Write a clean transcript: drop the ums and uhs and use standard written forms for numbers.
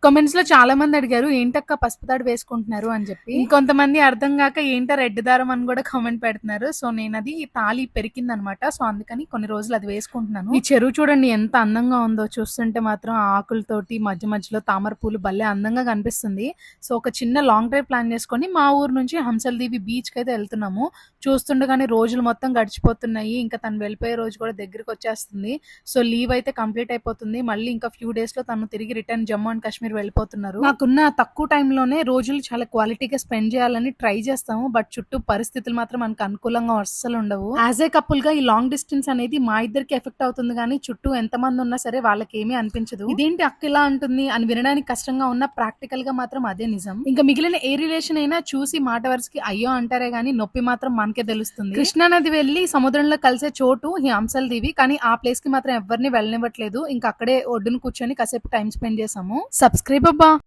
Comments లో చాలా మంది అడిగారు ఏంటక్క పసుపు తాడు వేసుకుంటున్నారు అని చెప్పి. ఇంకొంతమంది అర్థం కాక ఏంట రెడ్ దారం అని కూడా కామెంట్ పెడుతున్నారు. సో నేను అది తాళి పెరికింది అనమాట. సో అందుకని కొన్ని రోజులు అది వేసుకుంటున్నాను. ఈ చెరువు చూడండి ఎంత అందంగా ఉందో, చూస్తుంటే మాత్రం ఆకులతోటి మధ్య మధ్యలో తామర పూలు భలే అందంగా కనిపిస్తుంది. సో ఒక చిన్న లాంగ్ డ్రైవ్ ప్లాన్ చేసుకొని మా ఊరు నుంచి హంసలదీవి బీచ్ కి అయితే వెళ్తున్నాము. చూస్తుండగానే రోజులు మొత్తం గడిచిపోతున్నాయి. ఇంకా తను వెళ్ళిపోయే రోజు కూడా దగ్గరికి వచ్చేస్తుంది. సో లీవ్ అయితే కంప్లీట్ అయిపోతుంది. మళ్ళీ ఇంకా ఫ్యూ డేస్ లో తను తిరిగి రిటర్న్ జమ్మూ అండ్ కాశ్మీర్ వెళ్ళిపోతున్నారు. నాకున్న తక్కువ టైంలోనే రోజులు చాలా క్వాలిటీగా స్పెండ్ చేయాలని ట్రై చేస్తాము. బట్ చుట్టూ పరిస్థితులు మాత్రం మనకు అనుకూలంగా అస్సలు ఉండవు. యాజ్ ఏ కపుల్ గా ఈ లాంగ్ డిస్టెన్స్ అనేది మా ఇద్దరికి ఎఫెక్ట్ అవుతుంది కానీ చుట్టూ ఎంత మంది ఉన్నా సరే వాళ్ళకి ఏమీ అనిపించదు. ఇదేంటి అక్క ఇలా అంటుంది అని వినడానికి కష్టంగా ఉన్న ప్రాక్టికల్ గా మాత్రం అదే నిజం. ఇంకా మిగిలిన ఏ రిలేషన్ అయినా చూసి మాట వరుసకి అయ్యో అంటారే గానీ నొప్పి మాత్రం మనకే తెలుస్తుంది. కృష్ణా నది వెళ్లి సముద్రంలో కలిసే చోటు ఈ హంసలదీవి. కానీ ఆ ప్లేస్ కి మాత్రం ఎవరిని వెళ్ళనివ్వట్లేదు. ఇంకా అక్కడే ఒడ్డును కూర్చొని కాసేపు టైం స్పెండ్ చేసాము. సబ్స్క్రైబ్ అబ్బా.